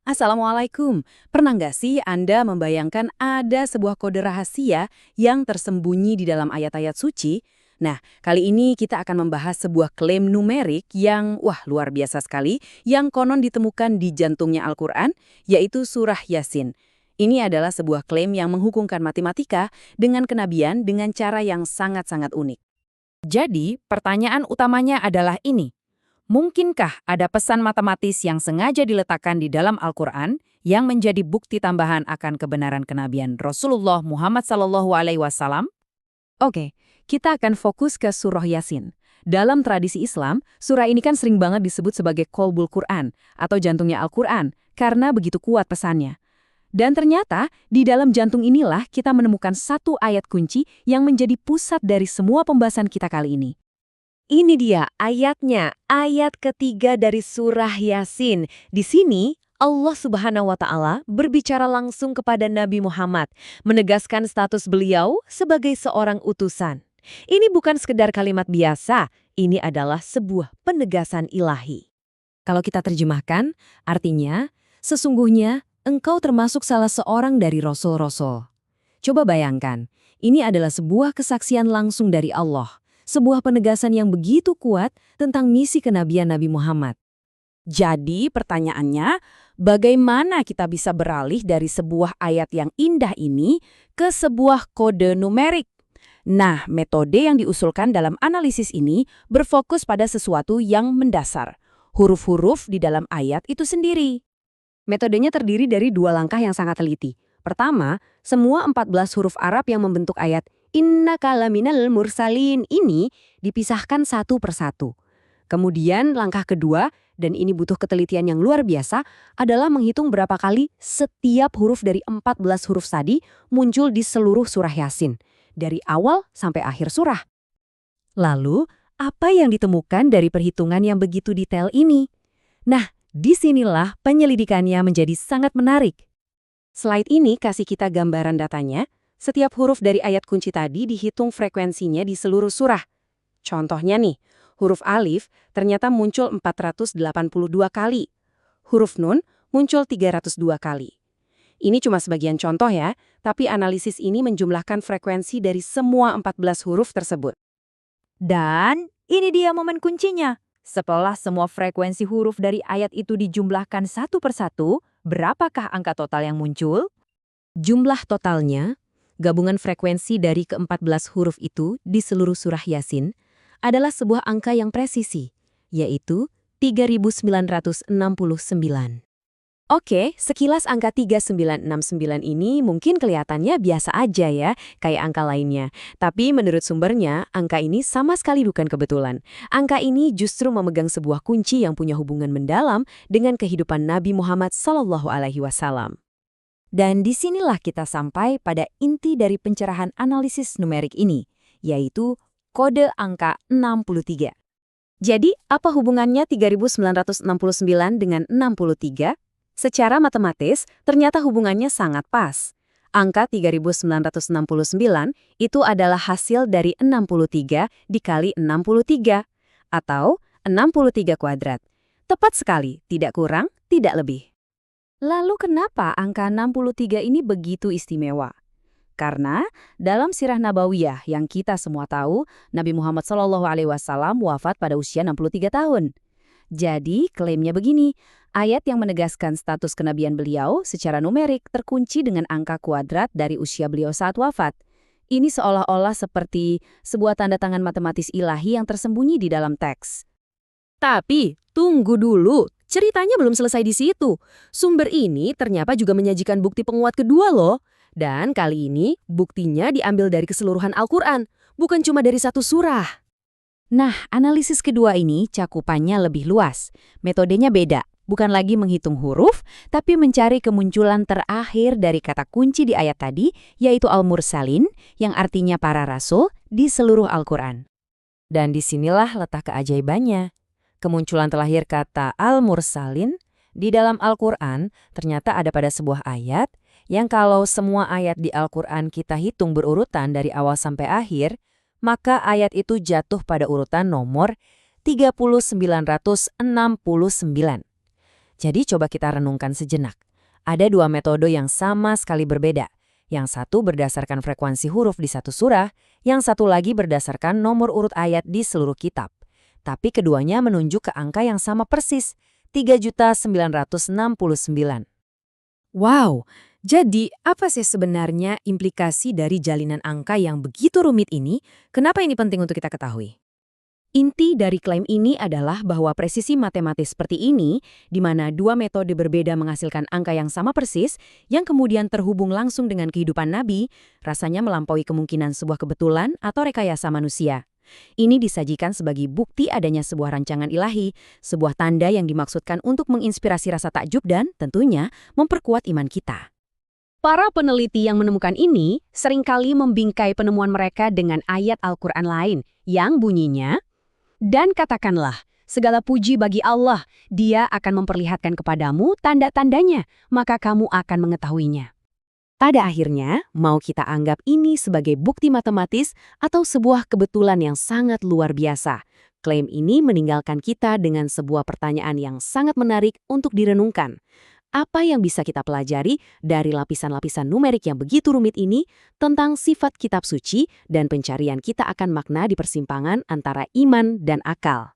Assalamualaikum. Pernah nggak sih Anda membayangkan ada sebuah kode rahasia yang tersembunyi di dalam ayat-ayat suci? Nah, kali ini kita akan membahas sebuah klaim numerik yang, wah, luar biasa sekali, yang konon ditemukan di jantungnya Al-Quran, yaitu surah Yasin. Ini adalah sebuah klaim yang menghubungkan matematika dengan kenabian dengan cara yang sangat-sangat unik. Jadi, pertanyaan utamanya adalah ini. Mungkinkah ada pesan matematis yang sengaja diletakkan di dalam Al-Quran yang menjadi bukti tambahan akan kebenaran kenabian Rasulullah Muhammad SAW? Oke, kita akan fokus ke surah Yasin. Dalam tradisi Islam, surah ini kan sering banget disebut sebagai Qalbul Quran atau jantungnya Al-Quran karena begitu kuat pesannya. Dan ternyata, di dalam jantung inilah kita menemukan satu ayat kunci yang menjadi pusat dari semua pembahasan kita kali ini. Ini dia ayatnya, ayat ketiga dari surah Yasin. Di sini, Allah Subhanahu wa Ta'ala berbicara langsung kepada Nabi Muhammad, menegaskan status beliau sebagai seorang utusan. Ini bukan sekedar kalimat biasa, ini adalah sebuah penegasan ilahi. Kalau kita terjemahkan, artinya, sesungguhnya engkau termasuk salah seorang dari rasul-rasul. Coba bayangkan, ini adalah sebuah kesaksian langsung dari Allah. Sebuah penegasan yang begitu kuat tentang misi kenabian Nabi Muhammad. Jadi, pertanyaannya, bagaimana kita bisa beralih dari sebuah ayat yang indah ini ke sebuah kode numerik? Nah, metode yang diusulkan dalam analisis ini berfokus pada sesuatu yang mendasar, huruf-huruf di dalam ayat itu sendiri. Metodenya terdiri dari dua langkah yang sangat teliti. Pertama, semua 14 huruf Arab yang membentuk ayat Innaka laminal mursalin ini dipisahkan satu persatu. Kemudian langkah kedua, dan ini butuh ketelitian yang luar biasa, adalah menghitung berapa kali setiap huruf dari 14 huruf tadi muncul di seluruh surah Yasin, dari awal sampai akhir surah. Lalu, apa yang ditemukan dari perhitungan yang begitu detail ini? Nah, disinilah penyelidikannya menjadi sangat menarik. Slide ini kasih kita gambaran datanya. Setiap huruf dari ayat kunci tadi dihitung frekuensinya di seluruh surah. Contohnya nih, huruf alif ternyata muncul 482 kali. Huruf nun muncul 302 kali. Ini cuma sebagian contoh ya, tapi analisis ini menjumlahkan frekuensi dari semua 14 huruf tersebut. Dan ini dia momen kuncinya. Setelah semua frekuensi huruf dari ayat itu dijumlahkan satu persatu, berapakah angka total yang muncul? Jumlah totalnya, gabungan frekuensi dari ke-14 huruf itu di seluruh surah Yasin adalah sebuah angka yang presisi, yaitu 3969. Oke, sekilas angka 3969 ini mungkin kelihatannya biasa aja ya, kayak angka lainnya. Tapi menurut sumbernya, angka ini sama sekali bukan kebetulan. Angka ini justru memegang sebuah kunci yang punya hubungan mendalam dengan kehidupan Nabi Muhammad SAW. Dan disinilah kita sampai pada inti dari pencerahan analisis numerik ini, yaitu kode angka 63. Jadi, apa hubungannya 3969 dengan 63? Secara matematis, ternyata hubungannya sangat pas. Angka 3969 itu adalah hasil dari 63 dikali 63, atau 63 kuadrat. Tepat sekali, tidak kurang, tidak lebih. Lalu kenapa angka 63 ini begitu istimewa? Karena dalam sirah Nabawiyah yang kita semua tahu, Nabi Muhammad SAW wafat pada usia 63 tahun. Jadi klaimnya begini, ayat yang menegaskan status kenabian beliau secara numerik terkunci dengan angka kuadrat dari usia beliau saat wafat. Ini seolah-olah seperti sebuah tanda tangan matematis ilahi yang tersembunyi di dalam teks. Tapi, tunggu dulu. Ceritanya belum selesai di situ. Sumber ini ternyata juga menyajikan bukti penguat kedua loh. Dan kali ini buktinya diambil dari keseluruhan Al-Quran, bukan cuma dari satu surah. Nah, analisis kedua ini cakupannya lebih luas. Metodenya beda, bukan lagi menghitung huruf, tapi mencari kemunculan terakhir dari kata kunci di ayat tadi, yaitu Al-Mursalin, yang artinya para rasul, di seluruh Al-Quran. Dan disinilah letak keajaibannya. Kemunculan terakhir kata Al-Mursalin di dalam Al-Quran ternyata ada pada sebuah ayat yang kalau semua ayat di Al-Quran kita hitung berurutan dari awal sampai akhir, maka ayat itu jatuh pada urutan nomor 3969. Jadi coba kita renungkan sejenak. Ada dua metode yang sama sekali berbeda. Yang satu berdasarkan frekuensi huruf di satu surah, yang satu lagi berdasarkan nomor urut ayat di seluruh kitab. Tapi keduanya menunjuk ke angka yang sama persis, 3.969. Wow, jadi apa sih sebenarnya implikasi dari jalinan angka yang begitu rumit ini? Kenapa ini penting untuk kita ketahui? Inti dari klaim ini adalah bahwa presisi matematis seperti ini, di mana dua metode berbeda menghasilkan angka yang sama persis, yang kemudian terhubung langsung dengan kehidupan Nabi, rasanya melampaui kemungkinan sebuah kebetulan atau rekayasa manusia. Ini disajikan sebagai bukti adanya sebuah rancangan ilahi, sebuah tanda yang dimaksudkan untuk menginspirasi rasa takjub dan, tentunya, memperkuat iman kita. Para peneliti yang menemukan ini seringkali membingkai penemuan mereka dengan ayat Al-Quran lain yang bunyinya, "Dan katakanlah, segala puji bagi Allah, Dia akan memperlihatkan kepadamu tanda-tandanya, maka kamu akan mengetahuinya." Pada akhirnya, mau kita anggap ini sebagai bukti matematis atau sebuah kebetulan yang sangat luar biasa, klaim ini meninggalkan kita dengan sebuah pertanyaan yang sangat menarik untuk direnungkan. Apa yang bisa kita pelajari dari lapisan-lapisan numerik yang begitu rumit ini tentang sifat kitab suci dan pencarian kita akan makna di persimpangan antara iman dan akal?